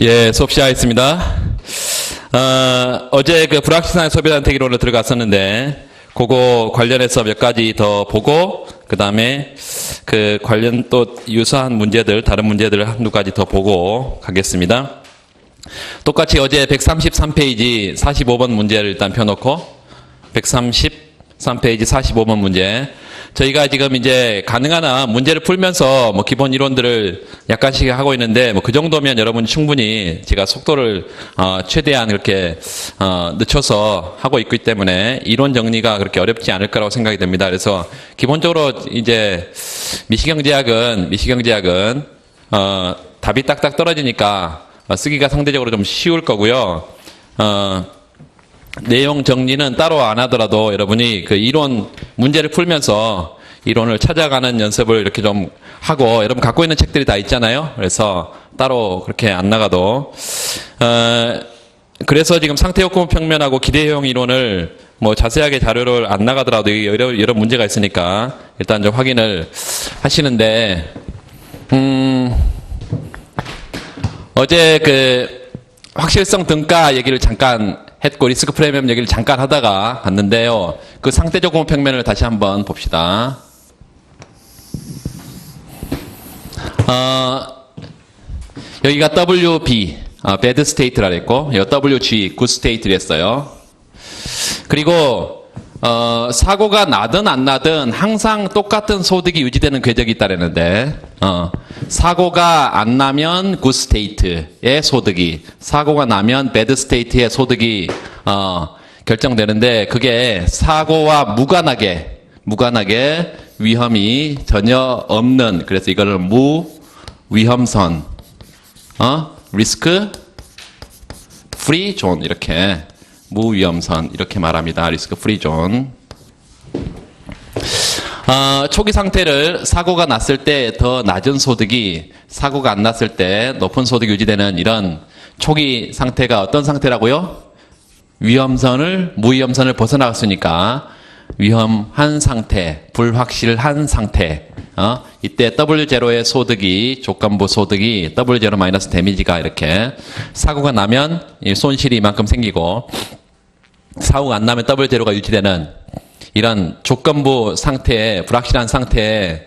예, 수업 시작하겠습니다. 어제 그 불확실한 소비자 선택이론으로 들어갔었는데, 그거 관련해서 몇 가지 더 보고, 그 다음에 그 관련 또 유사한 문제들, 다른 문제들 한두 가지 더 보고 가겠습니다. 똑같이 어제 133페이지 45번 문제를 일단 펴놓고, 133페이지 45번 문제. 저희가 지금 이제 가능한 한 문제를 풀면서 뭐 기본 이론들을 약간씩 하고 있는데 뭐 그 정도면 여러분 충분히 제가 속도를 최대한 그렇게 늦춰서 하고 있기 때문에 이론 정리가 그렇게 어렵지 않을 거라고 생각이 됩니다. 그래서 기본적으로 이제 미시경제학은 답이 딱딱 떨어지니까 쓰기가 상대적으로 좀 쉬울 거고요. 내용 정리는 따로 안 하더라도 여러분이 그 이론 문제를 풀면서 이론을 찾아가는 연습을 이렇게 좀 하고, 여러분 갖고 있는 책들이 다 있잖아요. 그래서 따로 그렇게 안 나가도 그래서 지금 상태요금 평면하고 기대효용 이론을 뭐 자세하게 자료를 안 나가더라도 여러 문제가 있으니까 일단 좀 확인을 하시는데, 어제 그 확실성 등가 얘기를 잠깐 했고 리스크 프리미엄 얘기를 잠깐 하다가 갔는데요. 그 상대조건 평면을 다시 한번 봅시다. 여기가 WB, bad state라 그랬고, 여기 WG, good state를 했어요. 그리고 사고가 나든 안 나든 항상 똑같은 소득이 유지되는 궤적이 있다라는데, 사고가 안 나면 good state의 소득이, 사고가 나면 bad state의 소득이 결정되는데, 그게 사고와 무관하게 위험이 전혀 없는, 그래서 이거를 무위험선, 리스크 프리 존, 이렇게 무위험선 이렇게 말합니다. 리스크 프리 존. 초기 상태를 사고가 났을 때 더 낮은 소득이 사고가 안 났을 때 높은 소득이 유지되는 이런 초기 상태가 어떤 상태라고요? 무위험선을 벗어나갔으니까 위험한 상태, 불확실한 상태. 이때 W0의 소득이, 조건부 소득이 W0 마이너스 데미지가 이렇게 사고가 나면 손실이 이만큼 생기고, 사고가 안 나면 W0가 유지되는 이런 조건부 상태에, 불확실한 상태에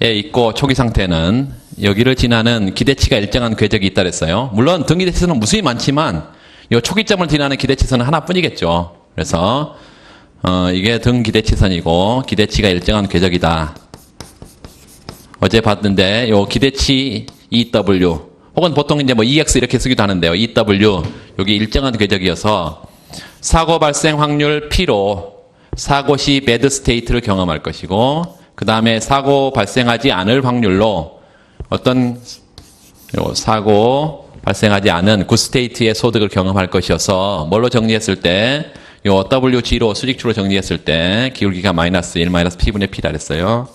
있고, 초기 상태는 여기를 지나는 기대치가 일정한 궤적이 있다 그랬어요. 물론 등기대치선은 무수히 많지만 이 초기점을 지나는 기대치선은 하나뿐이겠죠. 그래서 이게 등기대치선이고 기대치가 일정한 궤적이다. 어제 봤는데 요 기대치 EW 혹은 보통 이제 뭐 EX 이렇게 쓰기도 하는데요. EW 여기 일정한 궤적이어서 사고 발생 확률 P로 사고 시 배드 스테이트를 경험할 것이고, 그 다음에 사고 발생하지 않을 확률로 어떤 사고 발생하지 않은 굿 스테이트의 소득을 경험할 것이어서 뭘로 정리했을 때, 요 WG로 수직추로 정리했을 때 기울기가 마이너스 1 마이너스 P분의 P다 그랬어요.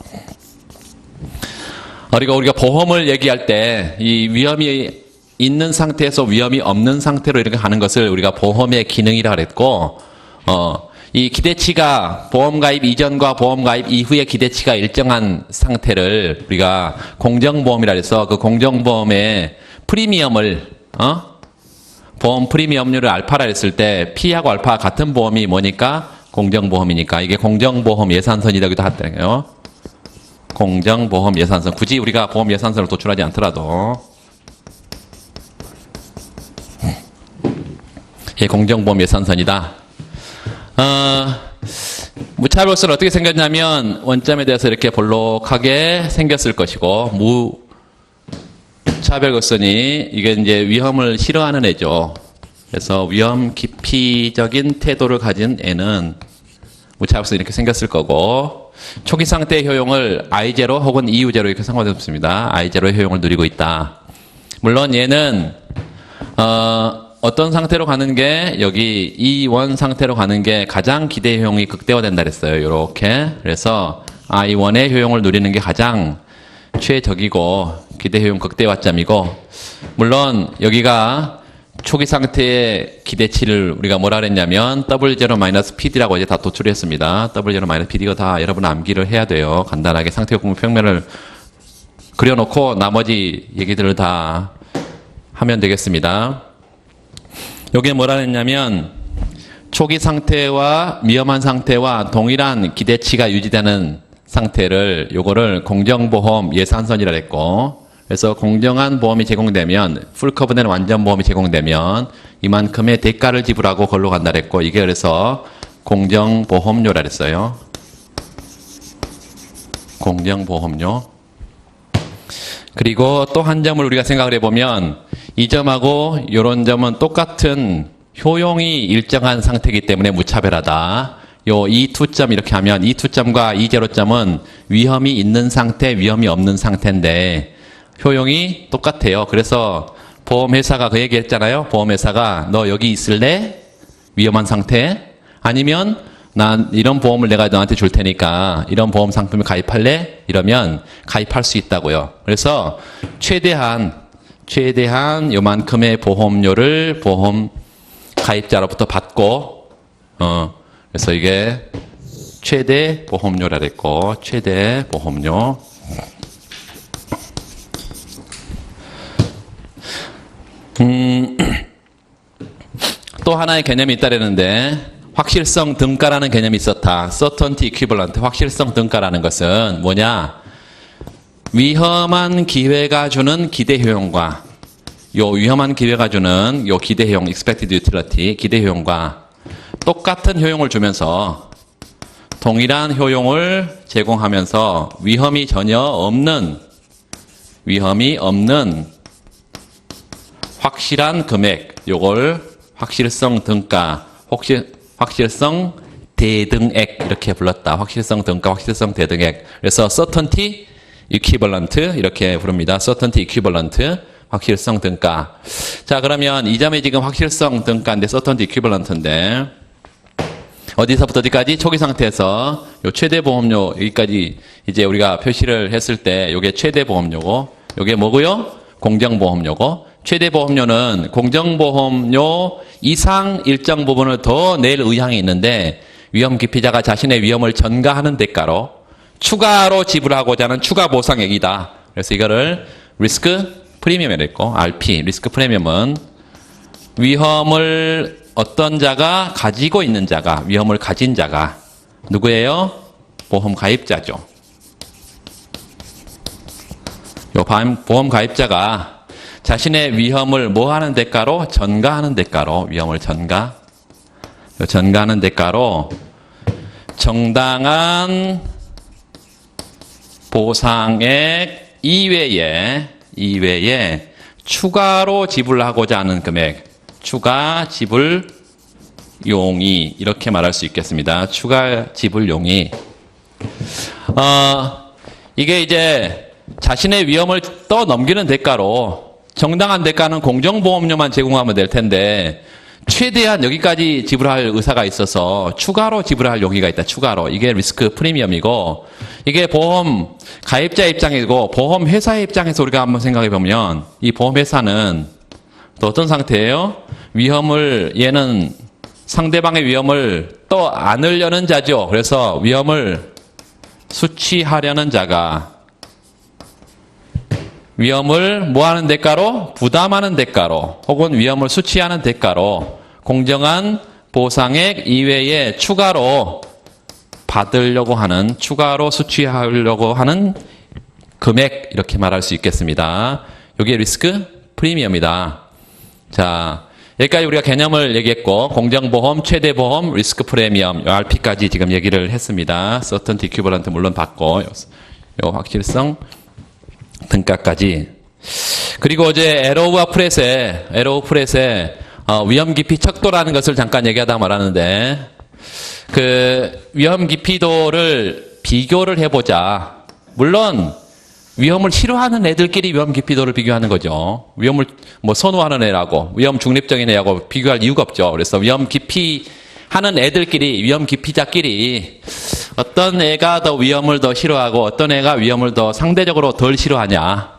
그리고 우리가 보험을 얘기할 때 이 위험이 있는 상태에서 위험이 없는 상태로 이렇게 가는 것을 우리가 보험의 기능이라 그랬고, 이 기대치가 보험 가입 이전과 보험 가입 이후의 기대치가 일정한 상태를 우리가 공정보험이라 해서 그 공정보험의 프리미엄을 보험 프리미엄률을 알파라 했을 때 P하고 알파가 같은 보험이 뭐니까? 공정보험이니까 이게 공정보험 예산선이라고도 하더라고요. 공정보험 예산선. 굳이 우리가 보험 예산선을 도출하지 않더라도 이게 공정보험 예산선이다. 무차별수는 어떻게 생겼냐면 원점에 대해서 이렇게 볼록하게 생겼을 것이고, 무차별거선이 이게 이제 위험을 싫어하는 애죠. 그래서 위험 기피적인 태도를 가진 애는 무차별거선이 이렇게 생겼을 거고, 초기 상태의 효용을 I0 혹은 EU0 이렇게 상관없습니다. I0의 효용을 누리고 있다. 물론 얘는 어떤 상태로 가는 게, 여기 E1 상태로 가는 게 가장 기대 효용이 극대화된다 그랬어요. 요렇게. 그래서 I1의 효용을 누리는 게 가장 최적이고 기대 효용 극대화점이고, 물론 여기가 초기 상태의 기대치를 우리가 뭐라 그랬냐면 W0-PD라고 이제 다 도출했습니다. W0-PD 이거 다 여러분 암기를 해야 돼요. 간단하게 상태요금 평면을 그려놓고 나머지 얘기들을 다 하면 되겠습니다. 요게 뭐라 했냐면 초기 상태와 위험한 상태와 동일한 기대치가 유지되는 상태를 요거를 공정보험 예산선이라 했고, 그래서 공정한 보험이 제공되면 풀커버된 완전 보험이 제공되면 이만큼의 대가를 지불하고 걸로 간다 했고, 이게 그래서 공정보험료라 했어요. 공정보험료. 그리고 또 한 점을 우리가 생각을 해보면 이 점하고 이런 점은 똑같은 효용이 일정한 상태이기 때문에 무차별하다. 요 이 투점 이렇게 하면 이 투점과 이 제로점은 위험이 있는 상태, 위험이 없는 상태인데 효용이 똑같아요. 그래서 보험회사가 그 얘기 했잖아요. 보험회사가 너 여기 있을래? 위험한 상태? 아니면 난 이런 보험을 내가 너한테 줄 테니까 이런 보험 상품을 가입할래? 이러면 가입할 수 있다고요. 그래서 최대한 요만큼의 보험료를 보험 가입자로부터 받고, 그래서 이게 최대 보험료라 그랬고, 최대 보험료. 또 하나의 개념이 있다라는데, 확실성 등가라는 개념이 있었다. certainty equivalent, 확실성 등가라는 것은 뭐냐? 위험한 기회가 주는 기대 효용과 요 위험한 기회가 주는 요 기대 효용, expected utility, 기대 효용과 똑같은 효용을 주면서 동일한 효용을 제공하면서 위험이 없는 확실한 금액, 요걸 확실성 등가, 확실성 대등액 이렇게 불렀다. 확실성 등가, 확실성 대등액. 그래서 certainty equivalent 이렇게 부릅니다. certainty equivalent, 확실성 등가. 자, 그러면 이 점이 지금 확실성 등가인데 certainty equivalent인데 어디서부터 어디까지? 초기 상태에서 요 최대 보험료 여기까지 이제 우리가 표시를 했을 때 요게 최대 보험료고 요게 뭐고요? 공정보험료고, 최대 보험료는 공정보험료 이상 일정 부분을 더 낼 의향이 있는데 위험 기피자가 자신의 위험을 전가하는 대가로 추가로 지불하고자 하는 추가 보상액이다. 그래서 이거를 리스크 프리미엄이라고 했고, RP, 리스크 프리미엄은 위험을 어떤 자가 가지고 있는 자가, 위험을 가진 자가 누구예요? 보험 가입자죠. 요 보험 가입자가 자신의 위험을 뭐 하는 대가로? 전가하는 대가로, 위험을 전가하는 대가로 정당한 보상액 이외에 추가로 지불하고자 하는 금액, 추가 지불 용의, 이렇게 말할 수 있겠습니다. 추가 지불 용의. 이게 이제 자신의 위험을 떠넘기는 대가로, 정당한 대가는 공정보험료만 제공하면 될 텐데 최대한 여기까지 지불할 의사가 있어서 추가로 지불할 용의가 있다. 추가로. 이게 리스크 프리미엄이고, 이게 보험 가입자 입장이고 보험 회사의 입장에서 우리가 한번 생각해 보면 이 보험 회사는 또 어떤 상태예요? 얘는 상대방의 위험을 또 안으려는 자죠. 그래서 위험을 수취하려는 자가 위험을 뭐 하는 대가로? 부담하는 대가로, 혹은 위험을 수취하는 대가로 공정한 보상액 이외에 추가로 받으려고 하는, 추가로 수취하려고 하는 금액, 이렇게 말할 수 있겠습니다. 이게 리스크 프리미엄이다. 자, 여기까지 우리가 개념을 얘기했고, 공정보험, 최대보험, 리스크 프리미엄, RP까지 지금 얘기를 했습니다. certainty equivalent 물론 받고, 요 확실성 등가까지. 그리고 어제 에로우와 프렛에 위험 깊이 척도라는 것을 잠깐 얘기하다 말았는데, 그 위험 깊이도를 비교를 해보자. 물론 위험을 싫어하는 애들끼리 위험 깊이도를 비교하는 거죠. 위험을 뭐 선호하는 애라고, 위험 중립적인 애하고 비교할 이유가 없죠. 그래서 위험 깊이 하는 애들끼리, 위험 깊이자끼리 어떤 애가 더 위험을 더 싫어하고 어떤 애가 위험을 더 상대적으로 덜 싫어하냐.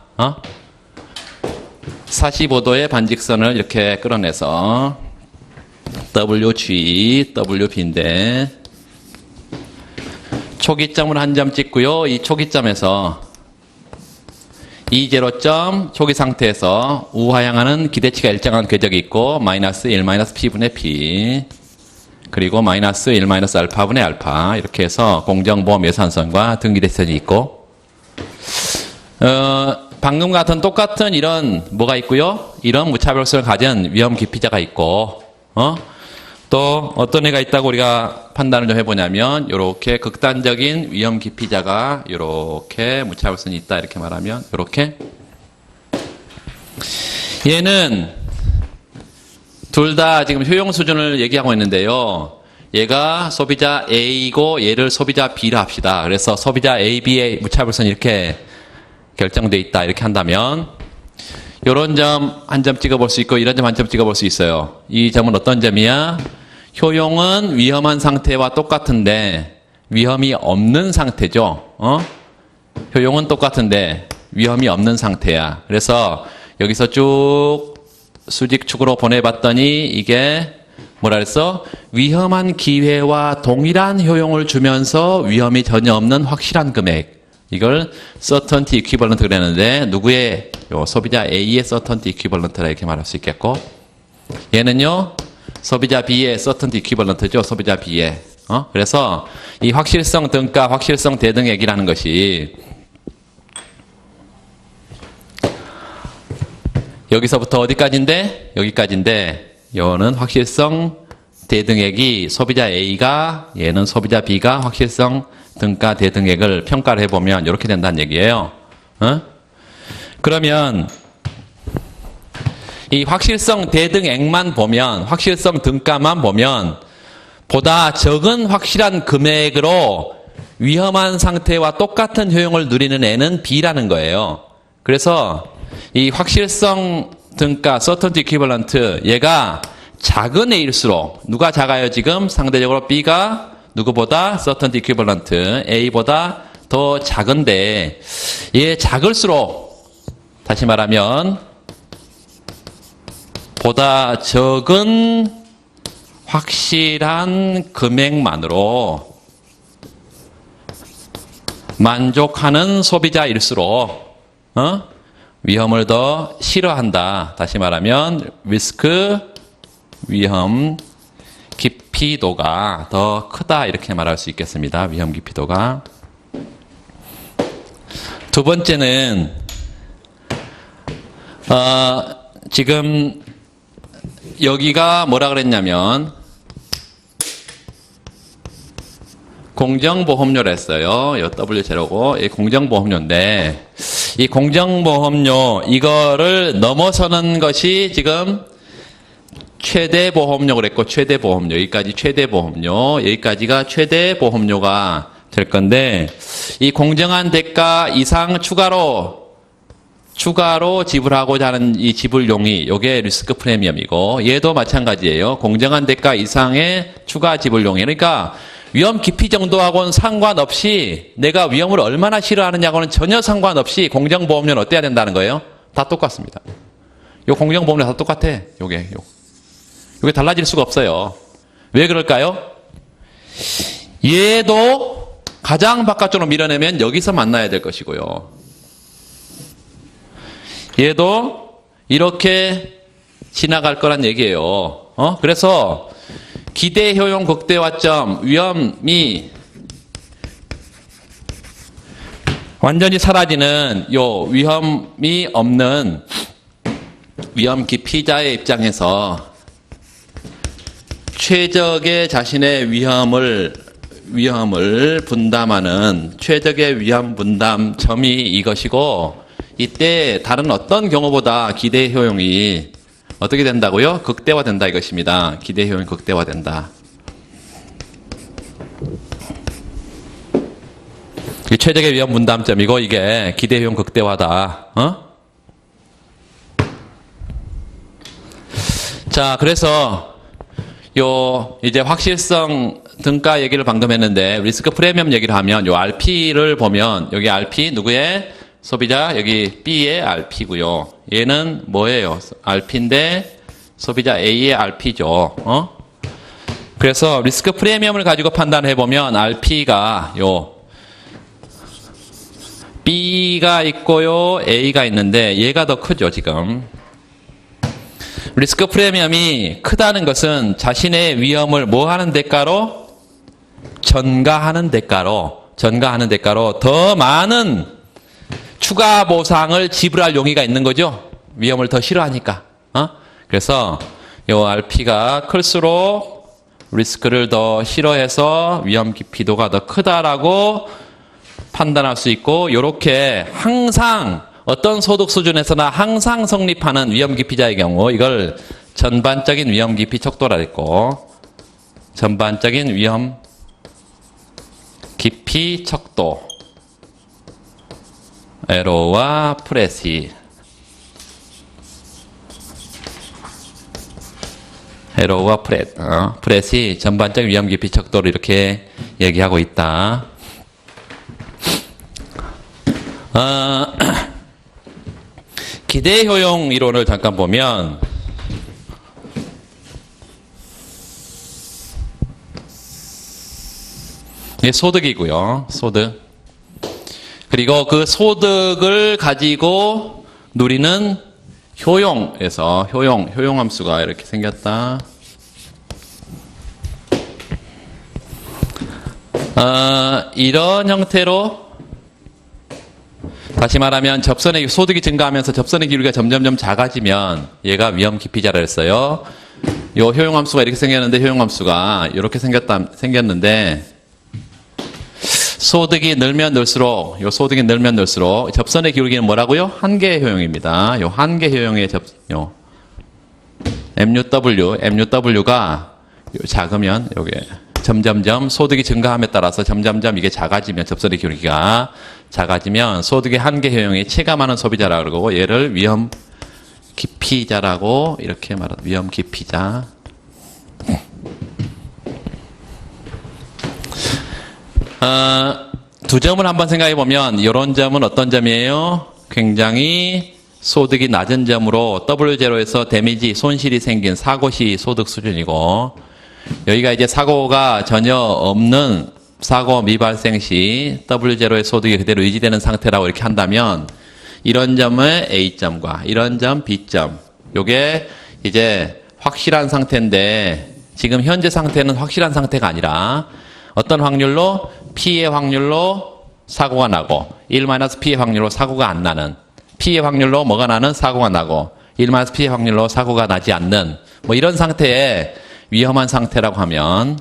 45도의 반직선을 이렇게 끌어내서 WG, WB인데 초기점을 한 점 찍고요. 이 초기점에서 E0점 초기 상태에서 우하향하는 기대치가 일정한 궤적이 있고 마이너스 1 마이너스 P분의 P 그리고 마이너스 1 마이너스 알파분의 알파 이렇게 해서 공정보험 예산선과 등기대선이 있고 방금 같은 똑같은 이런 뭐가 있고요. 이런 무차별성을 가진 위험 기피자가 있고 또 어떤 애가 있다고 우리가 판단을 좀 해보냐면 이렇게 극단적인 위험 기피자가 이렇게 무차별성이 있다 이렇게 말하면 이렇게 얘는 둘 다 지금 효용 수준을 얘기하고 있는데요. 얘가 소비자 A이고 얘를 소비자 B라 합시다. 그래서 소비자 A, B의 무차별성이 이렇게 결정돼 있다 이렇게 한다면 이런 점 한 점 찍어볼 수 있고 이런 점 한 점 찍어볼 수 있어요. 이 점은 어떤 점이야? 효용은 위험한 상태와 똑같은데 위험이 없는 상태죠. 효용은 똑같은데 위험이 없는 상태야. 그래서 여기서 쭉 수직축으로 보내봤더니 이게 뭐라 그랬어? 위험한 기회와 동일한 효용을 주면서 위험이 전혀 없는 확실한 금액. 이걸 certainty equivalent 그랬는데 누구의 소비자 A의 certainty equivalent라 이렇게 말할 수 있겠고 얘는요 소비자 B의 certainty equivalent죠. 소비자 B의 그래서 이 확실성 등가 확실성 대등액이라는 것이 여기서부터 어디까지인데 여기까지인데 요는 확실성 대등액이 소비자 A가 얘는 소비자 B가 확실성 등가 대등액을 평가를 해보면 이렇게 된다는 얘기예요. 그러면 이 확실성 대등액만 보면 확실성 등가만 보면 보다 적은 확실한 금액으로 위험한 상태와 똑같은 효용을 누리는 애는 B라는 거예요. 그래서 이 확실성 등가 certainty equivalent 얘가 작은 A일수록 누가 작아요 지금? 상대적으로 B가 누구보다 certainty equivalent A보다 더 작은데 얘 작을수록 다시 말하면 보다 적은 확실한 금액만으로 만족하는 소비자일수록 위험을 더 싫어한다. 다시 말하면 리스크 위험 기피도가 더 크다 이렇게 말할 수 있겠습니다. 위험 기피도가. 두 번째는 지금 여기가 뭐라 그랬냐면 공정보험료를 했어요. 요 W0고 이 공정보험료인데 이 공정보험료 이거를 넘어서는 것이 지금 최대보험료 그랬고 최대보험료 여기까지 최대보험료 여기까지가 최대보험료가 될 건데 이 공정한 대가 이상 추가로 지불하고자 하는 이 지불용이 요게 리스크 프리미엄이고 얘도 마찬가지예요. 공정한 대가 이상의 추가 지불용이 그러니까 위험 깊이 정도하고는 상관없이 내가 위험을 얼마나 싫어하느냐고는 전혀 상관없이 공정보험료는 어때야 된다는 거예요? 다 똑같습니다. 요 공정보험료 다 똑같아. 요게 달라질 수가 없어요. 왜 그럴까요? 얘도 가장 바깥쪽으로 밀어내면 여기서 만나야 될 것이고요. 얘도 이렇게 지나갈 거란 얘기예요. 그래서 기대 효용 극대화점 위험이 완전히 사라지는 요 위험이 없는 위험 기피자의 입장에서 최적의 자신의 위험을 분담하는 최적의 위험 분담 점이 이것이고 이때 다른 어떤 경우보다 기대 효용이 어떻게 된다고요? 극대화된다 이것입니다. 기대 효용이 극대화된다. 이게 최적의 위험 분담점이고 이게 기대 효용 극대화다. 자, 그래서 이제 확실성 등가 얘기를 방금 했는데 리스크 프리미엄 얘기를 하면 요 RP를 보면 여기 RP 누구의? 소비자 여기 B의 RP고요. 얘는 뭐예요? RP인데 소비자 A의 RP죠. 그래서 리스크 프리미엄을 가지고 판단해 보면 RP가 B가 B가 있고요, A가 있는데 얘가 더 크죠, 지금. 리스크 프리미엄이 크다는 것은 자신의 위험을 뭐 하는 대가로? 전가하는 대가로 더 많은 추가 보상을 지불할 용의가 있는 거죠. 위험을 더 싫어하니까. 그래서 요 RP가 클수록 리스크를 더 싫어해서 위험 깊이도가 더 크다라고 판단할 수 있고, 요렇게 항상 어떤 소득 수준에서나 항상 성립하는 위험 깊이자의 경우 이걸 전반적인 위험 깊이 척도라 했고, 전반적인 위험 깊이 척도 에로와 프레시, 에로와 프레시 전반적인 위험 깊이 척도를 이렇게 얘기하고 있다. 기대 효용 이론을 잠깐 보면, 이게 소득이고요. 소득. 그리고 그 소득을 가지고 누리는 효용에서 효용 함수가 이렇게 생겼다. 이런 형태로, 다시 말하면 접선의 소득이 증가하면서 접선의 기울기가 점점점 작아지면 얘가 위험 깊이자라 했어요. 요 효용 함수가 이렇게 생겼는데, 효용 함수가 이렇게 생겼는데, 소득이 늘면 늘수록 접선의 기울기는 뭐라고요? 한계 효용입니다. 요 한계 효용의 MUW가 작으면 요게 점점점 소득이 증가함에 따라서 점점점 이게 작아지면, 접선의 기울기가 작아지면 소득의 한계 효용이 체감하는 소비자라고 그러고, 얘를 위험 깊이자라고 이렇게 말합니다. 위험 깊이자. 두 점을 한번 생각해 보면, 이런 점은 어떤 점이에요? 굉장히 소득이 낮은 점으로 W0에서 데미지, 손실이 생긴 사고 시 소득 수준이고, 여기가 이제 사고가 전혀 없는 사고 미발생 시 W0의 소득이 그대로 유지되는 상태라고 이렇게 한다면, 이런 점의 A점과 이런 점 B점, 요게 이제 확실한 상태인데, 지금 현재 상태는 확실한 상태가 아니라 어떤 확률로? P의 확률로 사고가 나고 1-P의 확률로 사고가 안 나는, P의 확률로 뭐가 나는? 사고가 나고 1-P의 확률로 사고가 나지 않는, 뭐 이런 상태에 위험한 상태라고 하면,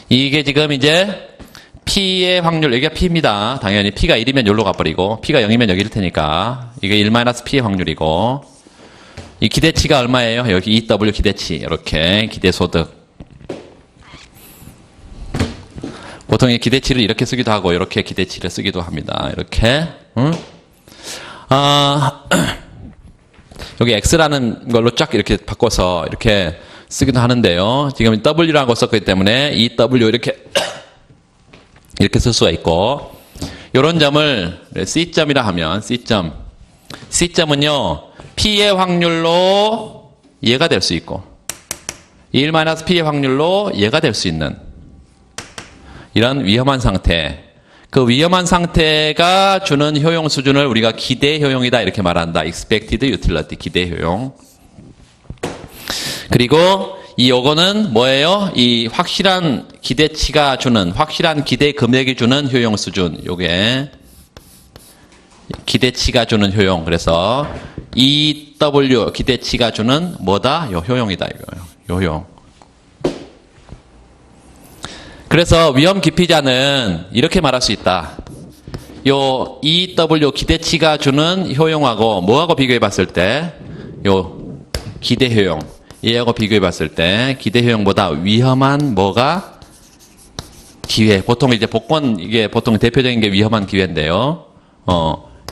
이게 지금 이제 P의 확률, 여기가 P입니다. 당연히 P가 1이면 여기로 가버리고, P가 0이면 여기일 테니까 이게 1-P의 확률이고, 이 기대치가 얼마예요? 여기 EW 기대치, 이렇게 기대소득. 보통 이 기대치를 이렇게 쓰기도 하고 이렇게 기대치를 쓰기도 합니다. 이렇게. 여기 X라는 걸로 쫙 이렇게 바꿔서 이렇게 쓰기도 하는데요. 지금 W라는 거 썼기 때문에 이 W 이렇게 이렇게 쓸 수가 있고, 이런 점을 C점이라 하면 C점은요 P의 확률로 얘가 될 수 있고 1-P의 확률로 얘가 될 수 있는 이런 위험한 상태, 그 위험한 상태가 주는 효용 수준을 우리가 기대 효용이다 이렇게 말한다. expected utility, 기대 효용. 그리고 이 요거는 뭐예요? 이 확실한 기대치가 주는, 확실한 기대 금액이 주는 효용 수준, 요게 기대치가 주는 효용. 그래서 EW 기대치가 주는 뭐다? 요 효용이다 이거예요. 효용. 그래서 위험 깊이자는 이렇게 말할 수 있다. 요 EW 기대치가 주는 효용하고 뭐하고 비교해 봤을 때, 요 기대 효용, 얘하고 비교해 봤을 때 기대 효용보다 위험한 뭐가? 기회. 보통 이제 복권, 이게 보통 대표적인 게 위험한 기회인데요.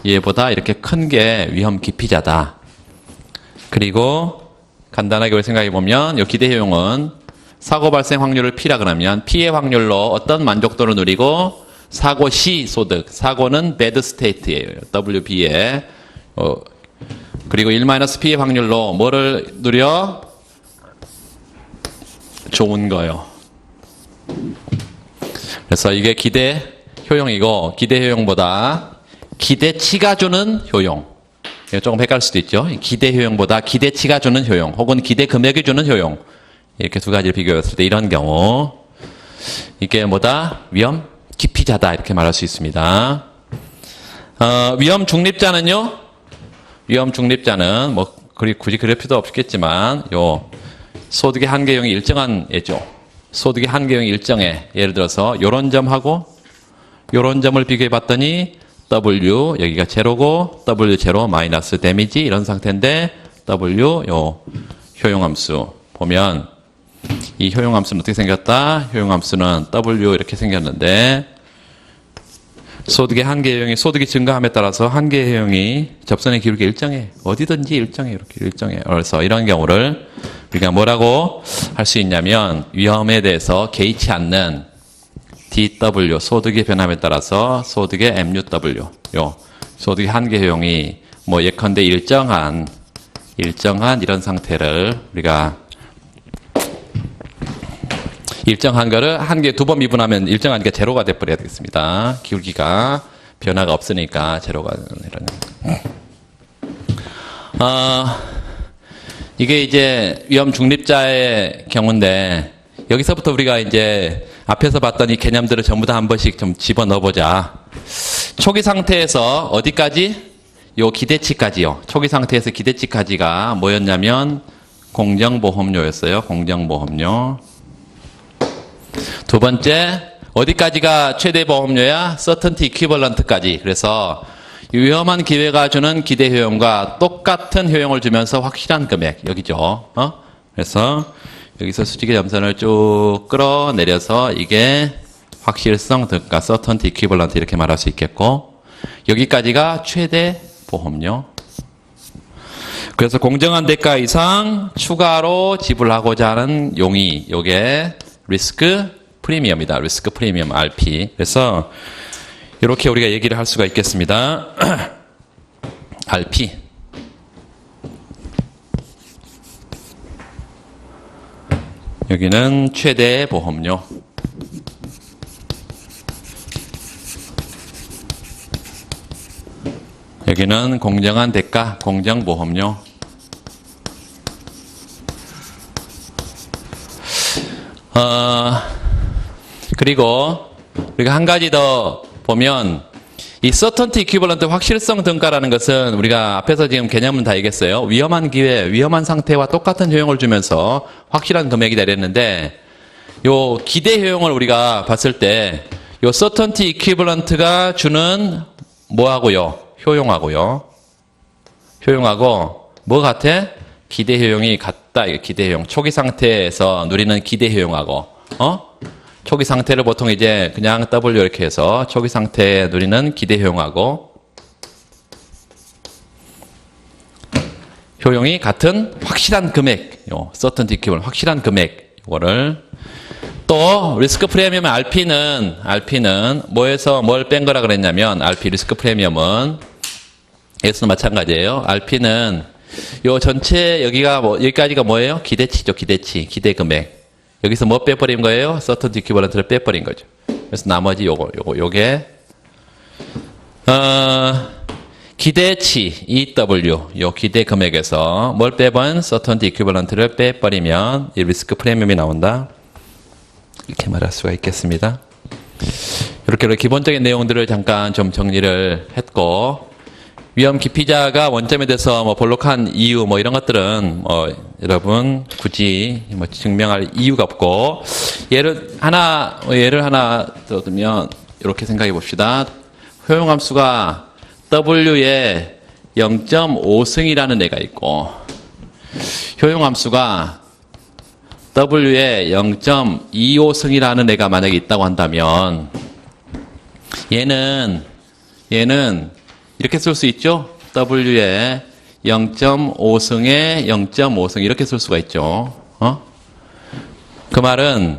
얘보다 이렇게 큰 게 위험 깊이자다. 그리고 간단하게 생각해 보면 요 기대 효용은 사고 발생 확률을 P라 그러면 P의 확률로 어떤 만족도를 누리고, 사고 시 소득, 사고는 bad state예요. WB에. 그리고 1-P의 확률로 뭐를 누려? 좋은 거요. 그래서 이게 기대 효용이고, 기대 효용보다 기대치가 주는 효용. 이거 조금 헷갈릴 수도 있죠. 기대 효용보다 기대치가 주는 효용, 혹은 기대 금액이 주는 효용. 이렇게 두 가지를 비교했을 때 이런 경우 이게 뭐다? 위험 기피자다 이렇게 말할 수 있습니다. 위험 중립자는요? 위험 중립자는 뭐 굳이 그럴 필요도 없겠지만 요 소득의 한계형이 일정한 예죠. 소득의 한계형이 일정해. 예를 들어서 요런 점하고 요런 점을 비교해 봤더니 W 여기가 제로고 W 제로 마이너스 데미지 이런 상태인데 W 요 효용함수 보면 이 효용함수는 어떻게 생겼다? 효용함수는 W 이렇게 생겼는데 소득의 한계형이 소득이 증가함에 따라서 한계형이 접선의 기울기 일정해. 어디든지 일정해. 이렇게 일정해. 그래서 이런 경우를 우리가 뭐라고 할 수 있냐면 위험에 대해서 개의치 않는 DW 소득의 변함에 따라서 소득의 MUW 요 소득의 한계효용이 뭐 예컨대 일정한 이런 상태를 우리가 일정한 거를 한개 두 번 미분하면 일정한 게 제로가 돼버려야 되겠습니다. 기울기가 변화가 없으니까 제로가 이런. 이게 이제 위험 중립자의 경우인데 여기서부터 우리가 이제 앞에서 봤던 이 개념들을 전부 다 한 번씩 좀 집어넣어 보자. 초기 상태에서 어디까지? 요 기대치까지요. 초기 상태에서 기대치까지가 뭐였냐면 공정보험료였어요. 공정보험료. 두 번째, 어디까지가 최대 보험료야? Certainty Equivalent까지. 그래서 위험한 기회가 주는 기대 효용과 똑같은 효용을 주면서 확실한 금액. 여기죠. 그래서 여기서 수직의 점선을 쭉 끌어내려서 이게 확실성 등가 Certainty Equivalent 이렇게 말할 수 있겠고 여기까지가 최대 보험료. 그래서 공정한 대가 이상 추가로 지불하고자 하는 용의 요게 리스크 프리미엄이다. 리스크 프리미엄 RP. 그래서 이렇게 우리가 얘기를 할 수가 있겠습니다. RP. 여기는 최대 보험료. 여기는 공정한 대가, 공정보험료. 그리고 우리가 한 가지 더 보면 이 Certainty Equivalent 확실성 등가라는 것은 우리가 앞에서 지금 개념은 다 얘기했어요. 위험한 기회, 위험한 상태와 똑같은 효용을 주면서 확실한 금액이 내렸는데 요 기대 효용을 우리가 봤을 때 요 Certainty Equivalent가 주는 뭐하고요? 효용하고요. 효용하고 뭐 같아? 기대 효용이 같다. 기대 효용. 초기 상태에서 누리는 기대 효용하고 초기 상태를 보통 이제 그냥 W 이렇게 해서 초기 상태에 누리는 기대 효용하고 효용이 같은 확실한 금액, Certainty Equivalent 확실한 금액 이거를 또 리스크 프리미엄 RP는 뭐에서 뭘 뺀 거라 그랬냐면 RP 리스크 프리미엄은 여기서도 마찬가지예요. RP는 요 전체 여기까지가 뭐예요? 기대치죠. 기대 금액. 여기서 뭐 빼버린 거예요? Certainty Equivalent를 빼버린 거죠. 그래서 나머지 요게 기대치 EW 요 기대 금액에서 뭘 빼본 Certainty Equivalent를 빼버리면 이 리스크 프리미엄이 나온다. 이렇게 말할 수가 있겠습니다. 이렇게 기본적인 내용들을 잠깐 좀 정리를 했고 위험 기피자가 원점에 대해서 뭐 볼록한 이유 뭐 이런 것들은 여러분 굳이 뭐 증명할 이유가 없고 예를 하나 더 들면 이렇게 생각해 봅시다. 효용함수가 W에 0.5승이라는 애가 있고 효용함수가 W에 0.25승이라는 애가 만약에 있다고 한다면 얘는 이렇게 쓸 수 있죠. W에 0.5승에 0.5승 이렇게 쓸 수가 있죠. 그 말은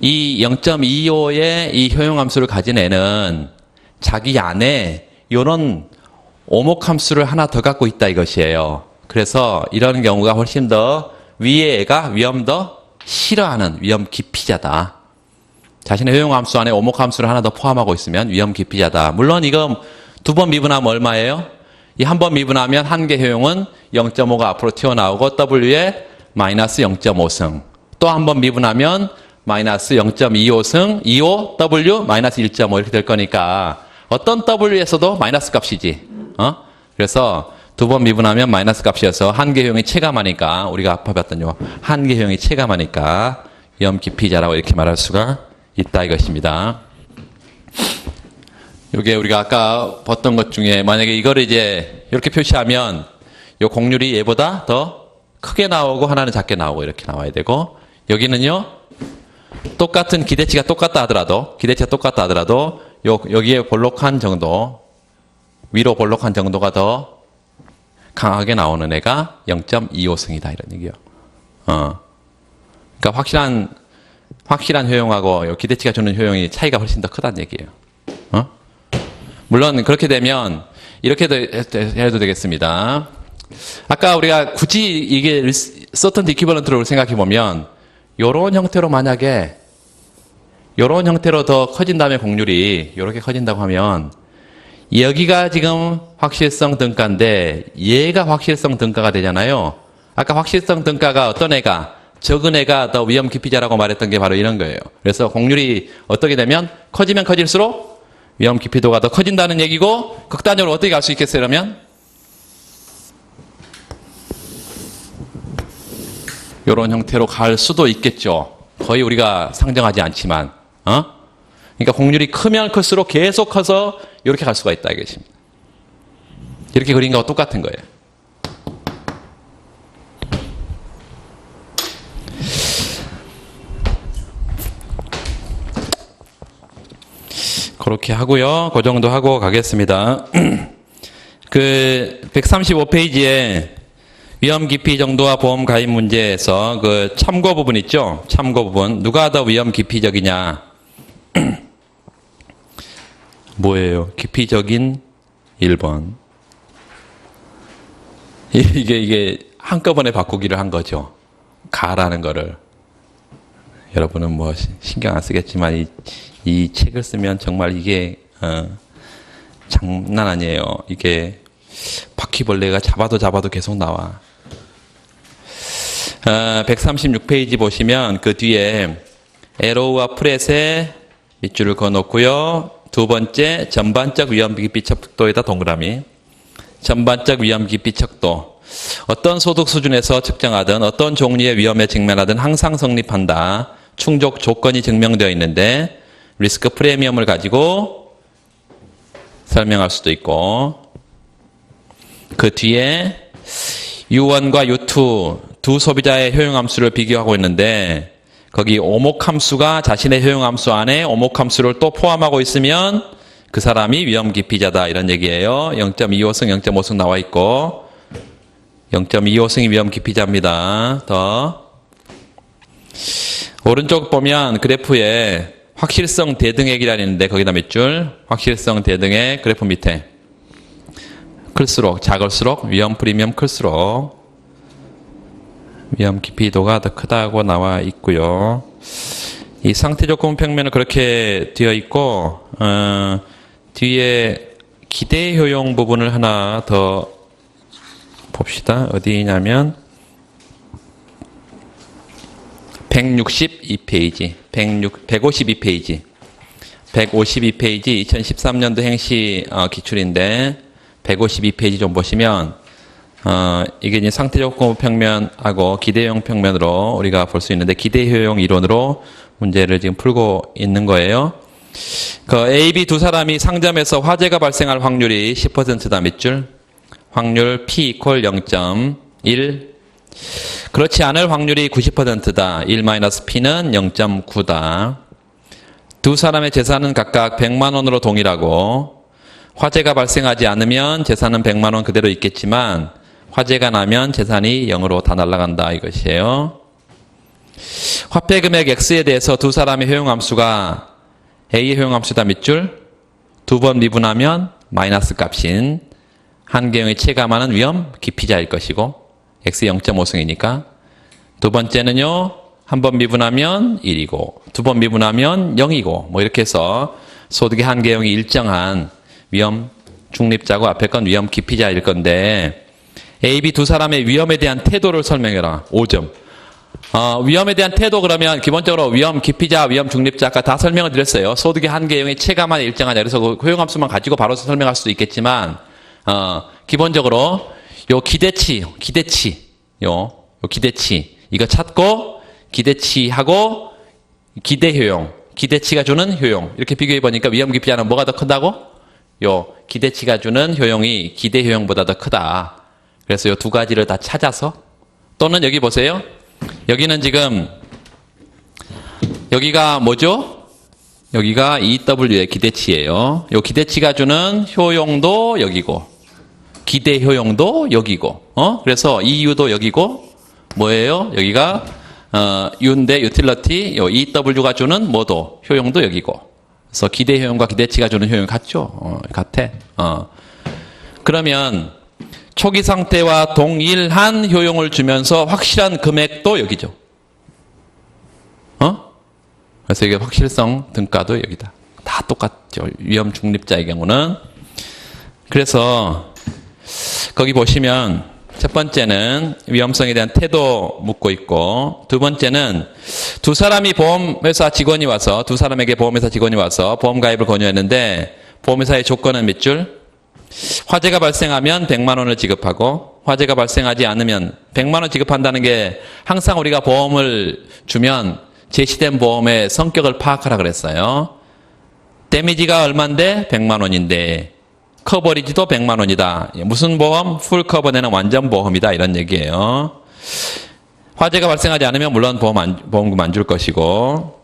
이 0.25의 이 효용함수를 가진 애는 자기 안에 이런 오목함수를 하나 더 갖고 있다 이것이에요. 그래서 이런 경우가 훨씬 더 위에 애가 위험 더 싫어하는 위험 기피자다. 자신의 효용함수 안에 오목함수를 하나 더 포함하고 있으면 위험 기피자다. 물론 이거 두 번 미분하면 얼마예요? 이 한 번 미분하면 한계 효용은 0.5가 앞으로 튀어나오고 W에 마이너스 0.5승. 또 한 번 미분하면 마이너스 0.25승, 25, W 마이너스 1.5 이렇게 될 거니까 어떤 W에서도 마이너스 값이지. 그래서 두 번 미분하면 마이너스 값이어서 한계 효용이 체감하니까 우리가 아까 봤던 요 한계 효용이 체감하니까 위험 기피자라고 이렇게 말할 수가 있다 이것입니다. 요게 우리가 아까 봤던 것 중에 만약에 이거를 이제 이렇게 표시하면 요 공률이 얘보다 더 크게 나오고 하나는 작게 나오고 이렇게 나와야 되고 여기는요 똑같은 기대치가 똑같다 하더라도 여기에 볼록한 정도 위로 볼록한 정도가 더 강하게 나오는 애가 0.25승이다 이런 얘기요. 그러니까 확실한 효용하고 기대치가 주는 효용이 차이가 훨씬 더 크다는 얘기예요. 물론 그렇게 되면 이렇게도 해도 되겠습니다. 아까 우리가 굳이 이게 certainty equivalent를 생각해 보면 요런 형태로 만약에 요런 형태로 더 커진 다음에 공률이 요렇게 커진다고 하면 여기가 지금 확실성 등가인데 얘가 확실성 등가가 되잖아요. 아까 확실성 등가가 어떤 애가 적은 애가 더 위험 기피자라고 말했던 게 바로 이런 거예요. 그래서 공률이 어떻게 되면 커지면 커질수록 위험 기피도가 더 커진다는 얘기고 극단적으로 어떻게 갈 수 있겠어요 그러면? 이런 형태로 갈 수도 있겠죠. 거의 우리가 상정하지 않지만 그러니까 공률이 크면 클수록 계속 커서 이렇게 갈 수가 있다 이것입니다. 이렇게 그린 거와 똑같은 거예요. 그렇게 하고요. 그 정도 하고 가겠습니다. 그 135페이지에 위험 기피 정도와 보험 가입 문제에서 그 참고 부분 있죠? 참고 부분. 누가 더 위험 기피적이냐? 뭐예요? 기피적인 1번. 이게 한꺼번에 바꾸기를 한 거죠. 가라는 거를. 여러분은 뭐 신경 안 쓰겠지만 이 책을 쓰면 정말 이게 장난 아니에요. 이게 바퀴벌레가 잡아도 계속 나와. 136페이지 보시면 그 뒤에 에로우와 프렛에 밑줄을 그어놓고요. 두 번째 전반적 위험 기피 척도에다 동그라미. 전반적 위험 기피 척도. 어떤 소득 수준에서 측정하든 어떤 종류의 위험에 직면하든 항상 성립한다. 충족 조건이 증명되어 있는데 리스크 프리미엄을 가지고 설명할 수도 있고 그 뒤에 U1과 U2 두 소비자의 효용함수를 비교하고 있는데 거기 오목함수가 자신의 효용함수 안에 오목함수를 또 포함하고 있으면 그 사람이 위험 기피자다 이런 얘기예요. 0.25승 0.5승 나와 있고 0.25승이 위험 기피자입니다. 더 오른쪽 보면 그래프에 확실성 대등액이라는 있는데 거기다 몇 줄? 확실성 대등액 그래프 밑에 클수록 작을수록 위험 프리미엄 클수록 위험 기피도가 더 크다고 나와 있고요. 이 상태 조건 평면은 그렇게 되어 있고 뒤에 기대 효용 부분을 하나 더 봅시다. 어디냐면 162페이지, 152페이지, 152페이지 2013년도 행시 기출인데 152페이지 좀 보시면 이게 이제 상태 조건 평면하고 기대효용 평면으로 우리가 볼 수 있는데 기대효용 이론으로 문제를 지금 풀고 있는 거예요. 그 A, B 두 사람이 상점에서 화재가 발생할 확률이 10%다 몇 줄? 확률 P 이퀄 0.1 그렇지 않을 확률이 90%다. 1-P는 0.9다. 두 사람의 재산은 각각 100만 원으로 동일하고 화재가 발생하지 않으면 재산은 100만 원 그대로 있겠지만 화재가 나면 재산이 0으로 다 날아간다 이것이에요. 화폐 금액 X에 대해서 두 사람의 효용함수가 A의 효용함수다 몇 줄? 두 번 미분하면 마이너스 값인 한계형이 체감하는 위험 기피자일 것이고 X 0.5승이니까 두 번째는요. 한 번 미분하면 1이고 두 번 미분하면 0이고 뭐 이렇게 해서 소득의 한계형이 일정한 위험 중립자고 앞에 건 위험 기피자일 건데 A, B 두 사람의 위험에 대한 태도를 설명해라. 5점. 위험에 대한 태도 그러면 기본적으로 위험 기피자, 위험 중립자 아까 다 설명을 드렸어요. 소득의 한계형이 체감하냐 일정하냐. 그래서 그 효용함수만 가지고 바로 설명할 수도 있겠지만 기본적으로 요 기대치 이거 찾고 기대치하고 기대효용, 기대치가 주는 효용 이렇게 비교해 보니까 위험 기피자는 뭐가 더 크다고? 요 기대치가 주는 효용이 기대효용보다 더 크다. 그래서 요 두 가지를 다 찾아서 또는 여기 보세요. 여기는 지금 여기가 뭐죠? 여기가 EW의 기대치예요. 요 기대치가 주는 효용도 여기고 기대 효용도 여기고 그래서 EU도 여기고 뭐예요? 여기가 U인데 유틸러티 요 EW가 주는 뭐도 효용도 여기고 그래서 기대 효용과 기대치가 주는 효용이 같죠? 같아. 그러면 초기 상태와 동일한 효용을 주면서 확실한 금액도 여기죠. 그래서 이게 확실성 등가도 여기다. 다 똑같죠. 위험 중립자의 경우는. 그래서 거기 보시면 첫 번째는 위험성에 대한 태도 묻고 있고 두 번째는 두 사람이 보험회사 직원이 와서 두 사람에게 보험회사 직원이 와서 보험 가입을 권유했는데 보험회사의 조건은 몇 줄? 화재가 발생하면 100만 원을 지급하고 화재가 발생하지 않으면 100만 원 지급한다는 게 항상 우리가 보험을 주면 제시된 보험의 성격을 파악하라 그랬어요. 데미지가 얼만데 100만 원인데 커버리지도 100만 원이다. 무슨 보험? 풀 커버 내는 완전 보험이다. 이런 얘기예요. 화재가 발생하지 않으면 물론 보험금 안 줄 것이고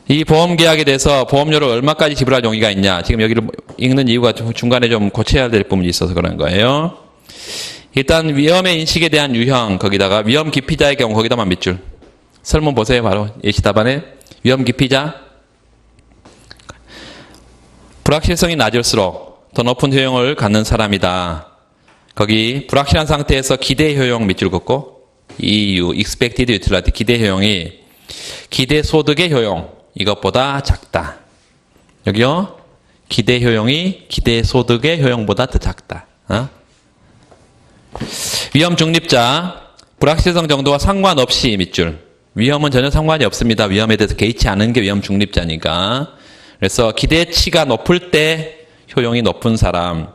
이 보험 계약에 대해서 보험료를 얼마까지 지불할 용의가 있냐. 지금 여기를 읽는 이유가 중간에 좀 고쳐야 될 부분이 있어서 그런 거예요. 일단 위험의 인식에 대한 유형 거기다가 위험 기피자의 경우 거기다만 몇 줄. 설문 보세요. 바로 예시 답안에 위험 기피자 불확실성이 낮을수록 더 높은 효용을 갖는 사람이다. 거기 불확실한 상태에서 기대 효용 밑줄 긋고 EU, expected utility 기대 효용이 기대 소득의 효용 이것보다 작다. 여기요. 기대 효용이 기대 소득의 효용보다 더 작다. 위험 중립자 불확실성 정도와 상관없이 밑줄. 위험은 전혀 상관이 없습니다. 위험에 대해서 개의치 않은 게 위험 중립자니까. 그래서 기대치가 높을 때 효용이 높은 사람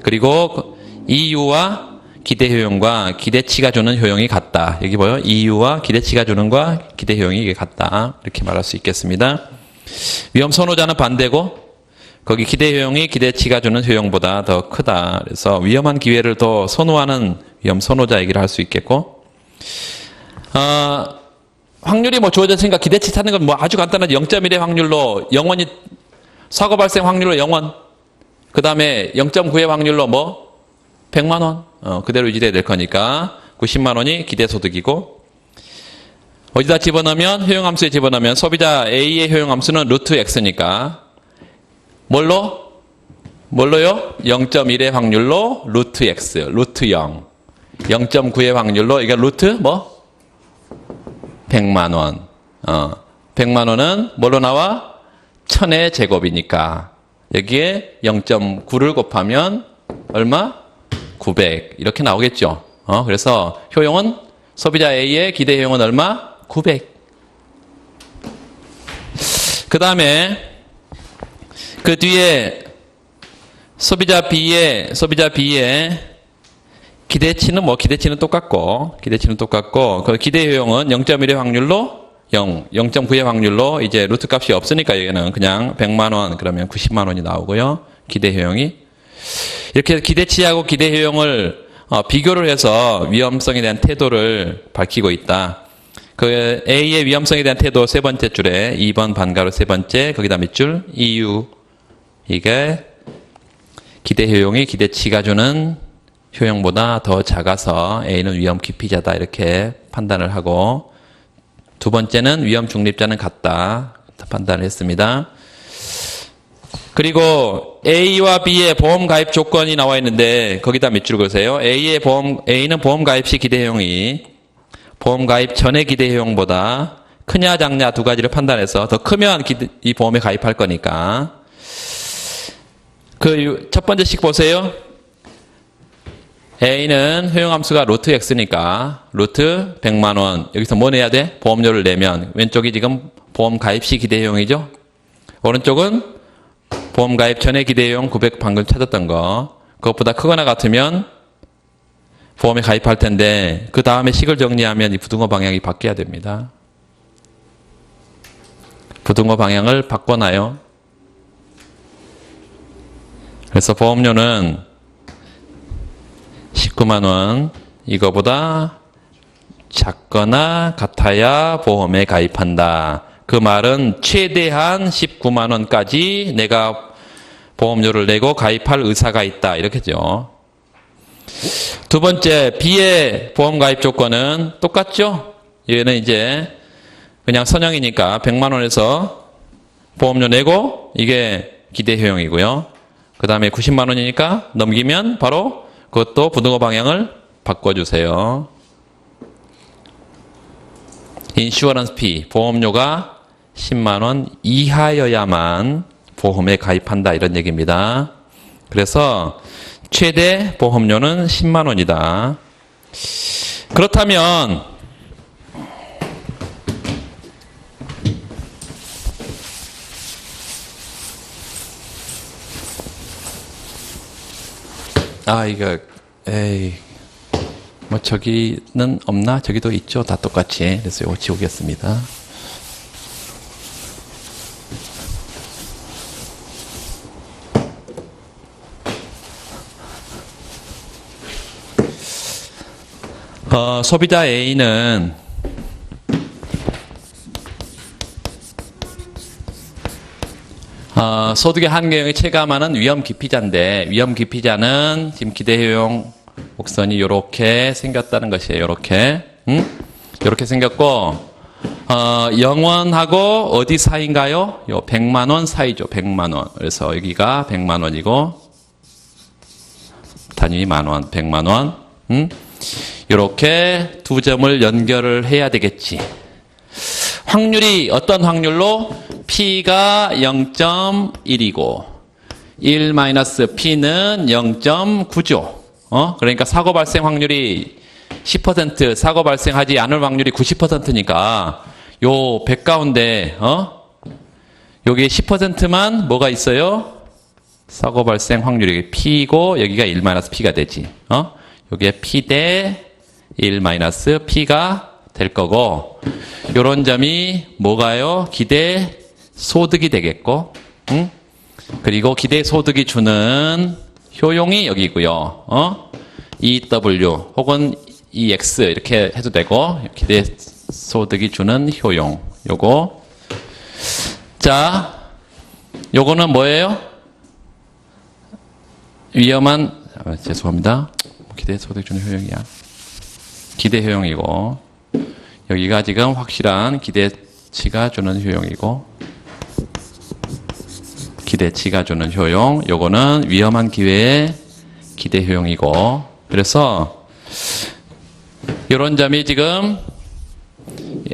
그리고 EU와 기대 효용과 기대치가 주는 효용이 같다. 여기 보여? EU와 기대치가 주는 과 기대 효용이 이게 같다. 이렇게 말할 수 있겠습니다. 위험 선호자는 반대고 거기 기대 효용이 기대치가 주는 효용보다 더 크다. 그래서 위험한 기회를 더 선호하는 위험 선호자 얘기를 할 수 있겠고 확률이 뭐 주어졌으니까 기대치 찾는 건 뭐 아주 간단하지. 0.1의 확률로 영원히 사고 발생 확률로 0원 그 다음에 0.9의 확률로 뭐 100만 원 그대로 유지돼야 될 거니까 90만 원이 기대소득이고 어디다 집어넣으면 효용함수에 집어넣으면 소비자 A의 효용함수는 루트 X니까 뭘로요? 0.1의 확률로 루트 X 루트 0 0.9의 확률로 이게 루트 뭐? 100만 원 100만 원은 뭘로 나와? 1000의 제곱이니까 여기에 0.9를 곱하면 얼마? 900 이렇게 나오겠죠. 그래서 효용은 소비자 A의 기대 효용은 얼마? 900. 그 다음에 그 뒤에 소비자 B의 기대치는 똑같고 그 기대 효용은 0.1의 확률로 0.9의 확률로 이제 루트 값이 없으니까 여기는 그냥 100만 원 그러면 90만 원이 나오고요. 기대 효용이 이렇게 기대치하고 기대 효용을 비교를 해서 위험성에 대한 태도를 밝히고 있다. 그 A의 위험성에 대한 태도 세 번째 줄에 2번 반가로 세 번째 거기다 밑줄 EU 이게 기대 효용이 기대치가 주는 효용보다 더 작아서 A는 위험 기피자다 이렇게 판단을 하고 두 번째는 위험 중립자는 같다 판단을 했습니다. 그리고 A와 B의 보험 가입 조건이 나와 있는데 거기다 밑줄 그으세요. A는 보험 가입 시 기대 효용이 보험 가입 전의 기대 효용보다 크냐 작냐 두 가지를 판단해서 더 크면 이 보험에 가입할 거니까 그 첫 번째 식 보세요. A는 효용함수가 루트 X니까 루트 100만 원. 여기서 뭐 내야 돼? 보험료를 내면 왼쪽이 지금 보험 가입 시 기대효용이죠. 오른쪽은 보험 가입 전에 기대효용 900 방금 찾았던 거. 그것보다 크거나 같으면 보험에 가입할 텐데 그 다음에 식을 정리하면 이 부등호 방향이 바뀌어야 됩니다. 부등호 방향을 바꿔놔요. 그래서 보험료는 19만 원, 이거보다 작거나 같아야 보험에 가입한다. 그 말은 최대한 19만 원까지 내가 보험료를 내고 가입할 의사가 있다. 이렇게죠. 두 번째, B의 보험 가입 조건은 똑같죠? 얘는 이제 그냥 선형이니까 100만 원에서 보험료 내고 이게 기대 효용이고요. 그 다음에 90만 원이니까 넘기면 바로 그것도 부등호 방향을 바꿔주세요. 인슈어런스 피, 보험료가 10만 원 이하여야만 보험에 가입한다 이런 얘기입니다. 그래서 최대 보험료는 10만 원이다. 그렇다면 이거 뭐 저기는 없나? 저기도 있죠. 다 똑같이. 그래서 이거 지우겠습니다. 소비자 A는 소득의 한계형이 체감하는 위험 기피자인데 위험 기피자는 지금 기대효용 곡선이 이렇게 생겼다는 것이에요. 이렇게 이렇게 생겼고 0원하고 어디 사이인가요? 요 100만 원 사이죠. 100만 원. 그래서 여기가 100만 원이고 단위 만 원, 100만 원. 이렇게 두 점을 연결을 해야 되겠지. 확률이 어떤 확률로? P가 0.1이고 1-P는 0.9죠. 그러니까 사고 발생 확률이 10%, 사고 발생하지 않을 확률이 90%니까 요 100 가운데 여기 10%만 뭐가 있어요? 사고 발생 확률이 P고 여기가 1-P가 되지. 여기에 P 대 1-P가 될 거고 요런 점이 뭐가요? 기대 소득이 되겠고 그리고 기대 소득이 주는 효용이 여기고요. EW 혹은 EX 이렇게 해도 되고 기대 소득이 주는 효용 요거 자 요거는 뭐예요? 위험한 죄송합니다. 기대 소득 주는 효용이야. 기대 효용이고 여기가 지금 확실한 기대치가 주는 효용이고 기대치가 주는 효용 요거는 위험한 기회의 기대 효용이고 그래서 요런 점이 지금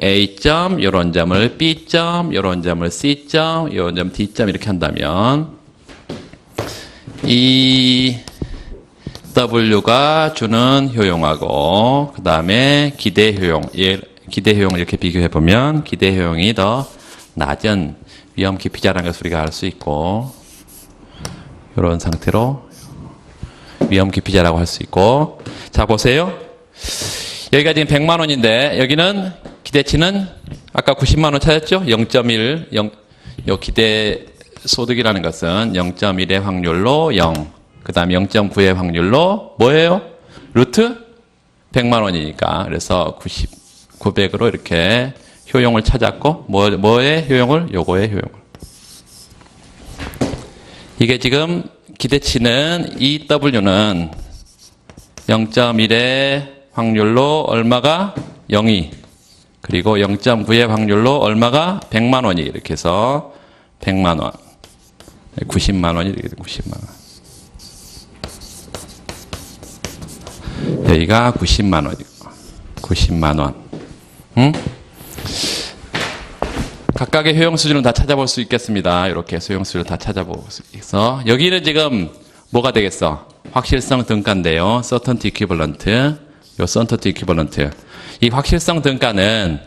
A점 요런 점을 B점 요런 점을 C점 요런 점 D점 이렇게 한다면 이 W가 주는 효용하고 그 다음에 기대 효용 기대 효용을 이렇게 비교해 보면 기대 효용이 더 낮은 위험 기피자라는 것을 우리가 알 수 있고 이런 상태로 위험 기피자라고 할 수 있고 자 보세요. 여기가 지금 100만 원인데 여기는 기대치는 아까 90만 원 찾았죠? 0.1 요 기대 소득이라는 것은 0.1의 확률로 0 그 다음에 0.9의 확률로 뭐예요? 루트 100만 원이니까 그래서 900으로 이렇게 효용을 찾았고 뭐의 효용을? 요거의 효용을 이게 지금 기대치는 EW는 0.1의 확률로 얼마가? 0이 그리고 0.9의 확률로 얼마가? 100만 원이 이렇게 해서 100만 원 90만 원이 이렇게 90만 원 여기가 90만 원이고 90만 원 각각의 효용 수준을 다 찾아볼 수 있겠습니다. 이렇게 효용 수준을 다 찾아볼 수 있어. 여기는 지금 뭐가 되겠어? 확실성 등가인데요. certainty equivalent. 요 certainty equivalent. 이 확실성 등가는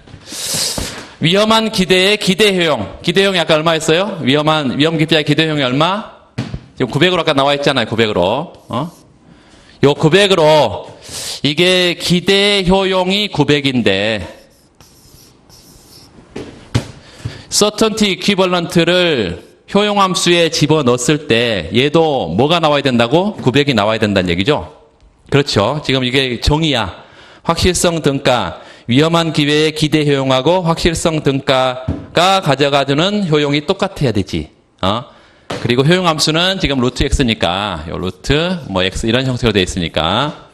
위험한 기대의 기대 효용. 기대 효용이 아까 얼마였어요? 위험 기피자의 기대 효용이 얼마? 지금 900으로 아까 나와 있잖아요. 900으로. 요 900으로 이게 기대 효용이 900인데 certainty equivalent를 효용함수에 집어넣었을 때 얘도 뭐가 나와야 된다고? 900이 나와야 된다는 얘기죠. 그렇죠. 지금 이게 정의야. 확실성 등가, 위험한 기회의 기대 효용하고 확실성 등가가 가져가주는 효용이 똑같아야 되지. 그리고 효용함수는 지금 루트 x니까 요 루트 뭐 x 이런 형태로 되어 있으니까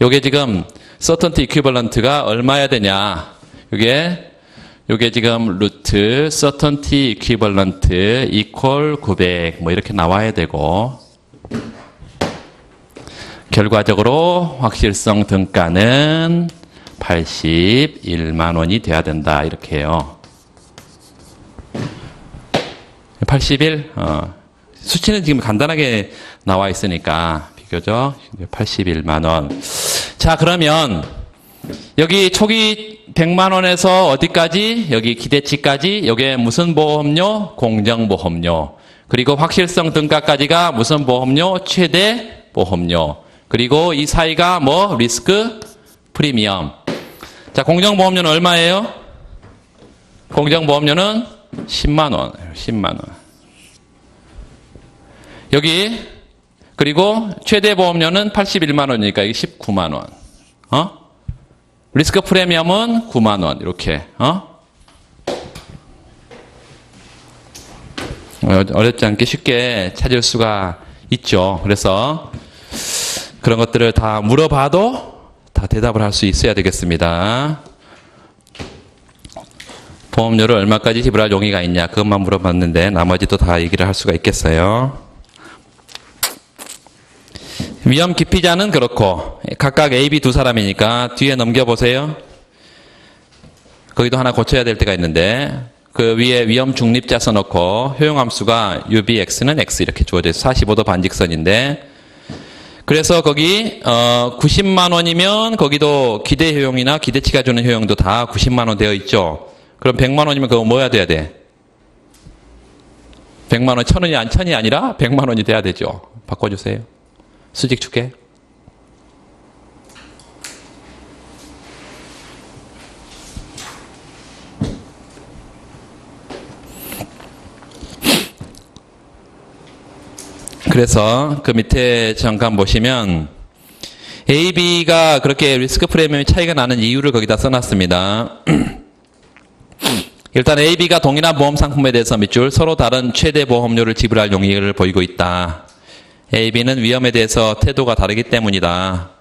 요게 지금 certainty equivalent가 얼마야 되냐? 요게 지금 루트 certainty equivalent equal 900 뭐 이렇게 나와야 되고 결과적으로 확실성 등가는 81만 원이 돼야 된다 이렇게 해요. 81 수치는 지금 간단하게 나와 있으니까 비교적 81만 원. 자, 그러면 여기 초기 100만 원에서 어디까지? 여기 기대치까지. 여기에 무슨 보험료? 공정보험료. 그리고 확실성 등가까지가 무슨 보험료? 최대 보험료. 그리고 이 사이가 뭐? 리스크 프리미엄. 자, 공정보험료는 얼마예요? 공정보험료는 10만 원. 10만 원. 여기 그리고 최대 보험료는 81만 원이니까 이게 19만 원. 리스크 프리미엄은 9만 원. 이렇게. 어렵지 않게 쉽게 찾을 수가 있죠. 그래서 그런 것들을 다 물어봐도 다 대답을 할 수 있어야 되겠습니다. 보험료를 얼마까지 지불할 용의가 있냐 그것만 물어봤는데 나머지도 다 얘기를 할 수가 있겠어요. 위험 기피자는 그렇고 각각 A, B 두 사람이니까 뒤에 넘겨보세요. 거기도 하나 고쳐야 될 때가 있는데 그 위에 위험 중립자 써놓고 효용함수가 UBX는 X 이렇게 주어져 있어요. 45도 반직선인데 그래서 거기 90만 원이면 거기도 기대 효용이나 기대치가 주는 효용도 다 90만 원 되어 있죠. 그럼 100만 원이면 그거 뭐야 돼야 돼? 100만 원, 1000원이 아니라 100만 원이 돼야 되죠. 바꿔주세요. 수직 줄게. 그래서 그 밑에 잠깐 보시면 A, B가 그렇게 리스크 프리미엄이 차이가 나는 이유를 거기다 써놨습니다. 일단 A, B가 동일한 보험 상품에 대해서 밑줄 서로 다른 최대 보험료를 지불할 용의를 보이고 있다. A, B는 위험에 대해서 태도가 다르기 때문이다.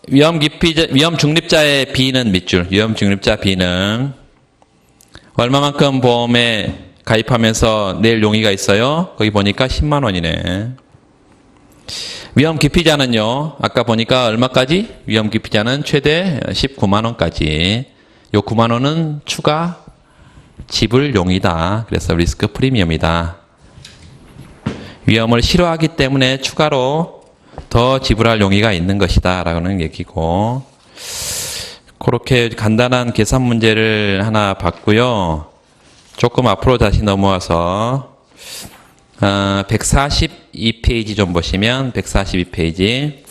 위험 중립자의 B는 밑줄, 위험 중립자 B는 얼마만큼 보험에 가입하면서 낼 용의가 있어요? 거기 보니까 10만 원이네. 위험 기피자는요, 아까 보니까 얼마까지? 위험 기피자는 최대 19만 원까지. 요 9만 원은 추가 지불 용의다. 그래서 리스크 프리미엄이다. 위험을 싫어하기 때문에 추가로 더 지불할 용의가 있는 것이다 라는 얘기고 그렇게 간단한 계산 문제를 하나 봤고요. 조금 앞으로 다시 넘어와서 142페이지 좀 보시면 142페이지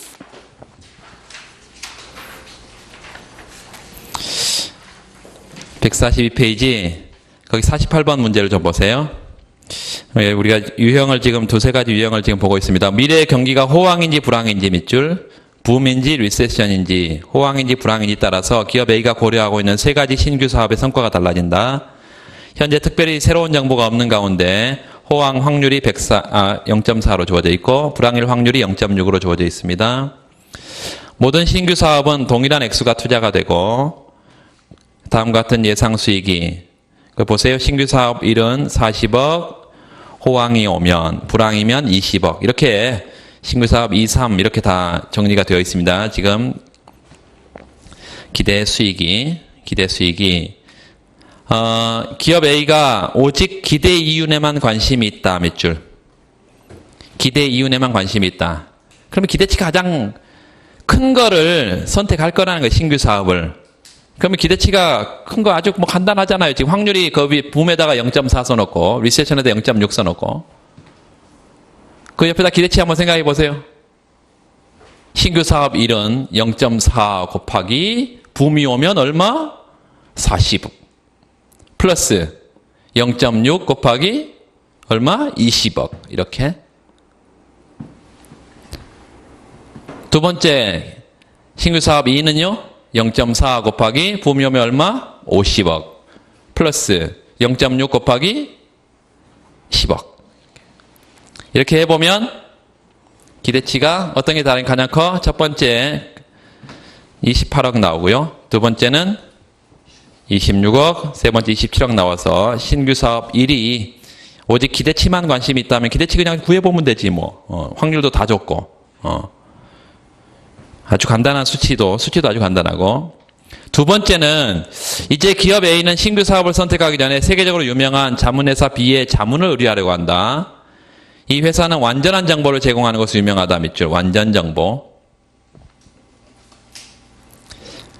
142페이지 거기 48번 문제를 좀 보세요. 우리가 유형을 지금 두세 가지 유형을 지금 보고 있습니다. 미래의 경기가 호황인지 불황인지 밑줄, 붐인지 리세션인지, 호황인지 불황인지 따라서 기업 A가 고려하고 있는 세 가지 신규 사업의 성과가 달라진다. 현재 특별히 새로운 정보가 없는 가운데 호황 확률이 0.4로 주어져 있고 불황일 확률이 0.6으로 주어져 있습니다. 모든 신규 사업은 동일한 액수가 투자가 되고 다음과 같은 예상 수익이 보세요. 신규 사업 1은 40억, 호황이 오면 불황이면 20억 이렇게 신규 사업 2, 3 이렇게 다 정리가 되어 있습니다. 지금 기대 수익이 기업 A가 오직 기대 이윤에만 관심이 있다. 몇 줄? 기대 이윤에만 관심이 있다. 그러면 기대치가 가장 큰 거를 선택할 거라는 거예요. 신규 사업을. 그러면 기대치가 큰 거 아주 뭐 간단하잖아요. 지금 확률이 그 붐에다가 0.4 써놓고 리세션에다 0.6 써놓고 그 옆에다 기대치 한번 생각해 보세요. 신규 사업 1은 0.4 곱하기 붐이 오면 얼마? 40 플러스 0.6 곱하기 얼마? 20억 이렇게. 두 번째 신규 사업 2는요 0.4 곱하기 붐이 오면 얼마? 50억 플러스 0.6 곱하기 10억. 이렇게 해보면 기대치가 어떤 게 가장 커? 첫 번째 28억 나오고요. 두 번째는 26억, 세 번째 27억 나와서 신규 사업 1이 오직 기대치만 관심이 있다면 기대치 그냥 구해보면 되지 뭐. 확률도 다 줬고. 아주 간단한 수치도 아주 간단하고. 두 번째는 이제 기업 A는 신규 사업을 선택하기 전에 세계적으로 유명한 자문회사 B의 자문을 의뢰하려고 한다. 이 회사는 완전한 정보를 제공하는 것으로 유명하다. 밑줄 완전 정보.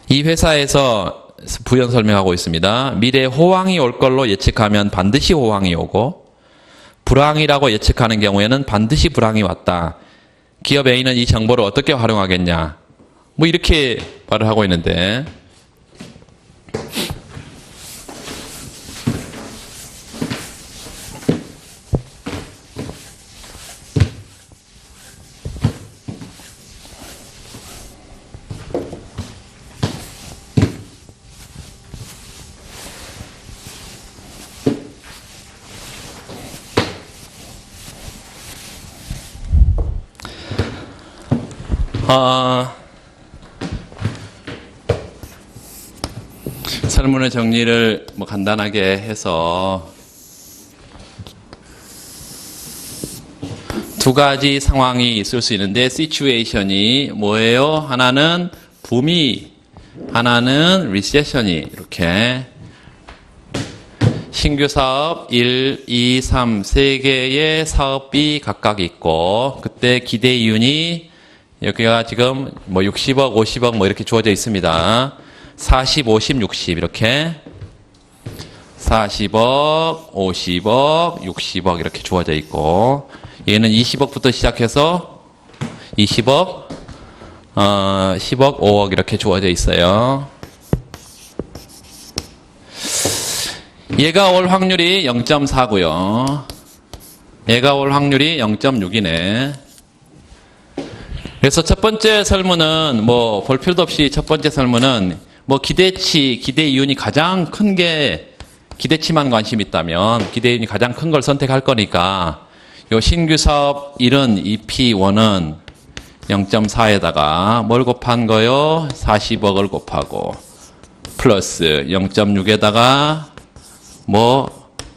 이 회사에서 부연 설명하고 있습니다. 미래에 호황이 올 걸로 예측하면 반드시 호황이 오고 불황이라고 예측하는 경우에는 반드시 불황이 왔다. 기업 A는 이 정보를 어떻게 활용하겠냐. 뭐 이렇게 말을 하고 있는데 설문의 정리를 뭐 간단하게 해서 두 가지 상황이 있을 수 있는데 시츄에이션이 뭐예요? 하나는 붐이, 하나는 리세션이 이렇게 신규 사업 1, 2, 3 세 개의 사업비 각각 있고 그때 기대 이윤이 여기가 지금 뭐 60억, 50억 뭐 이렇게 주어져 있습니다. 40, 50, 60 이렇게 40억, 50억, 60억 이렇게 주어져 있고 얘는 20억부터 시작해서 20억, 10억, 5억 이렇게 주어져 있어요. 얘가 올 확률이 0.4고요. 얘가 올 확률이 0.6이네. 그래서 첫 번째 설문은 뭐 볼 필요도 없이 첫 번째 설문은 뭐 기대치, 기대 이윤이 가장 큰 게 기대치만 관심이 있다면 기대 이윤이 가장 큰 걸 선택할 거니까 요 신규 사업 1은 EP1은 0.4에다가 뭘 곱한 거요? 40억을 곱하고 플러스 0.6에다가 뭐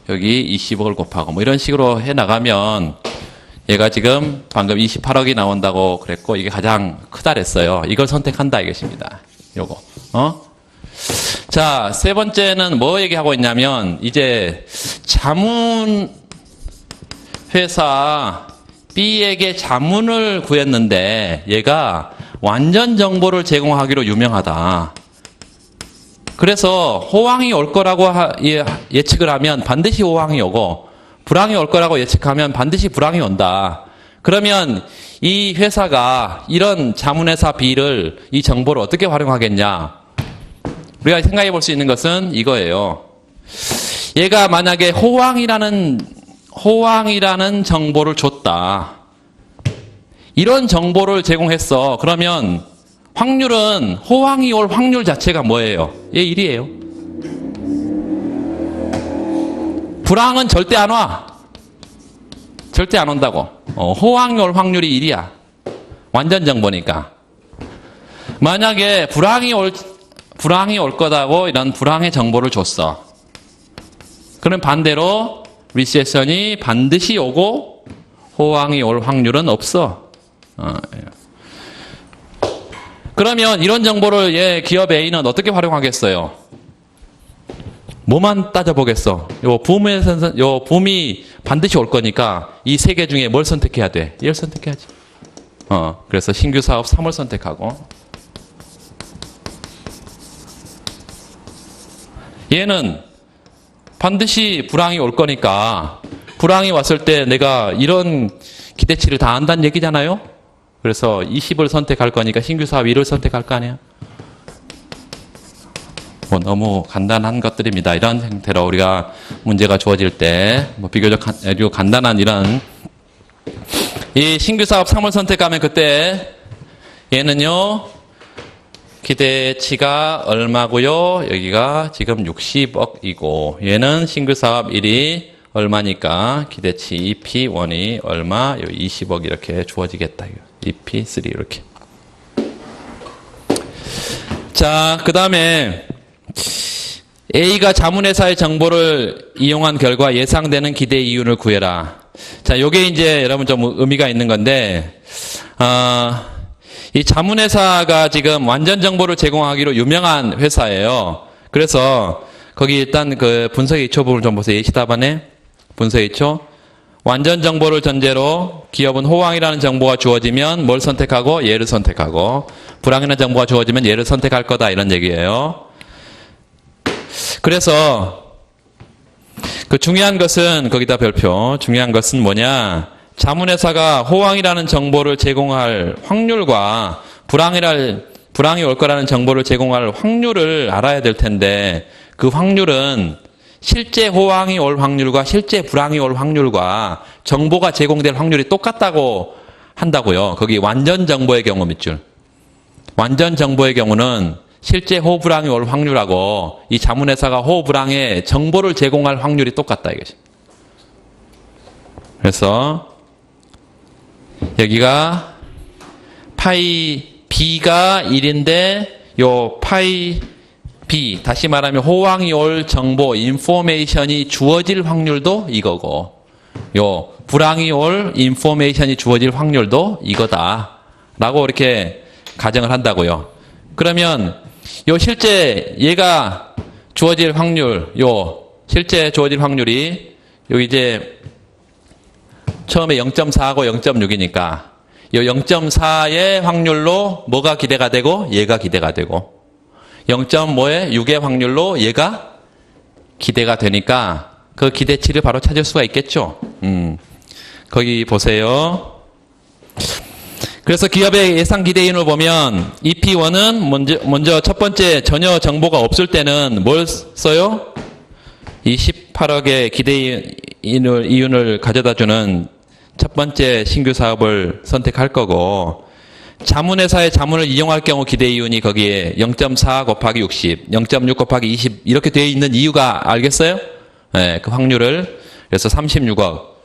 여기 20억을 곱하고 뭐 이런 식으로 해 나가면 얘가 지금 방금 28억이 나온다고 그랬고 이게 가장 크다 그랬어요. 이걸 선택한다 이것입니다. 요거. 자, 세 번째는 뭐 얘기하고 있냐면 이제 자문 회사 B에게 자문을 구했는데 얘가 완전 정보를 제공하기로 유명하다. 그래서 호황이 올 거라고 예측을 하면 반드시 호황이 오고 불황이 올 거라고 예측하면 반드시 불황이 온다. 그러면 이 회사가 이런 자문회사 B를 이 정보를 어떻게 활용하겠냐? 우리가 생각해 볼 수 있는 것은 이거예요. 얘가 만약에 호황이라는 정보를 줬다. 이런 정보를 제공했어. 그러면 확률은 호황이 올 확률 자체가 뭐예요? 얘 1이에요. 불황은 절대 안 와. 절대 안 온다고. 호황이 올 확률이 1이야. 완전 정보니까. 만약에 불황이 올 거다고 이런 불황의 정보를 줬어. 그럼 반대로 리세션이 반드시 오고 호황이 올 확률은 없어. 그러면 이런 정보를 기업 A는 어떻게 활용하겠어요? 뭐만 따져보겠어? 요 붐이 반드시 올 거니까 이 세 개 중에 뭘 선택해야 돼? 얘를 선택해야지. 그래서 신규 사업 3을 선택하고, 얘는 반드시 불황이 올 거니까 불황이 왔을 때 내가 이런 기대치를 다 한다는 얘기잖아요. 그래서 20을 선택할 거니까 신규 사업 1을 선택할 거 아니에요. 뭐 너무 간단한 것들입니다. 이런 형태로 우리가 문제가 주어질 때 뭐 비교적 아주 간단한 이런 이 신규 사업 3을 선택하면 그때 얘는요 기대치가 얼마고요? 여기가 지금 60억이고 얘는 신규 사업 1이 얼마니까 기대치 EP1이 얼마? 20억 이렇게 주어지겠다. EP3 이렇게. 자, 그 다음에 A가 자문회사의 정보를 이용한 결과 예상되는 기대 이윤을 구해라. 자, 요게 이제 여러분 좀 의미가 있는 건데, 이 자문회사가 지금 완전 정보를 제공하기로 유명한 회사예요. 그래서 거기 일단 그 분석의 2초 부분을 좀 보세요. 예시답안에 분석의 2초. 완전 정보를 전제로 기업은 호황이라는 정보가 주어지면 뭘 선택하고 얘를 선택하고 불황이라는 정보가 주어지면 얘를 선택할 거다 이런 얘기예요. 그래서 그 중요한 것은 거기다 별표 중요한 것은 뭐냐 자문회사가 호황이라는 정보를 제공할 확률과 불황이 올 거라는 정보를 제공할 확률을 알아야 될 텐데 그 확률은 실제 호황이 올 확률과 실제 불황이 올 확률과 정보가 제공될 확률이 똑같다고 한다고요. 거기 완전 정보의 경우 밑줄. 완전 정보의 경우는 실제 호불황이 올 확률하고 이 자문회사가 호불황에 정보를 제공할 확률이 똑같다 이것이. 그래서 여기가 파이 B가 1인데 요 파이 B 다시 말하면 호황이 올 정보 인포메이션이 주어질 확률도 이거고 요 불황이 올 인포메이션이 주어질 확률도 이거다 라고 이렇게 가정을 한다고요. 그러면 요 실제 얘가 주어질 확률 요 실제 주어질 확률이 여기 이제 처음에 0.4하고 0.6이니까 요 0.4의 확률로 뭐가 기대가 되고 얘가 기대가 되고 0.5의 6의 확률로 얘가 기대가 되니까 그 기대치를 바로 찾을 수가 있겠죠. 거기 보세요. 그래서 기업의 예상 기대인을 보면 EP1은 먼저 첫 번째 전혀 정보가 없을 때는 뭘 써요? 이 18억의 기대인을 가져다주는 첫 번째 신규 사업을 선택할 거고 자문회사의 자문을 이용할 경우 기대이윤이 거기에 0.4 곱하기 60, 0.6 곱하기 20 이렇게 되어 있는 이유가 알겠어요? 네, 그 확률을 그래서 36억.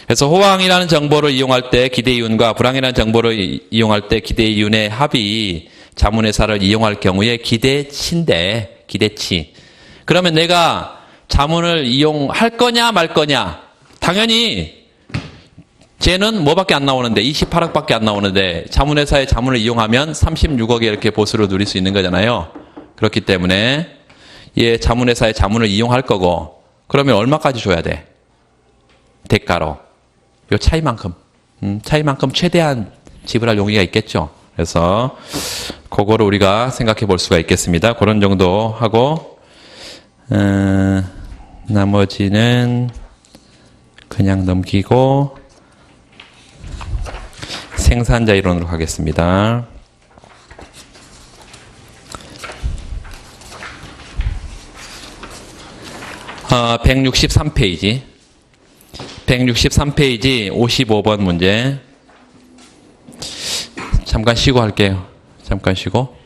그래서 호황이라는 정보를 이용할 때 기대이윤과 불황이라는 정보를 이용할 때 기대이윤의 합이 자문회사를 이용할 경우에 기대치인데 기대치. 그러면 내가 자문을 이용할 거냐 말 거냐? 당연히 쟤는 뭐밖에 안 나오는데 28억밖에 안 나오는데 자문회사의 자문을 이용하면 36억에 이렇게 보수를 누릴 수 있는 거잖아요. 그렇기 때문에 얘 자문회사의 자문을 이용할 거고 그러면 얼마까지 줘야 돼? 대가로. 요 차이만큼. 차이만큼 최대한 지불할 용의가 있겠죠. 그래서 그거를 우리가 생각해 볼 수가 있겠습니다. 그런 정도 하고 나머지는 그냥 넘기고 생산자 이론으로 가겠습니다. 아, 163페이지. 163페이지 55번 문제. 잠깐 쉬고 할게요. 잠깐 쉬고.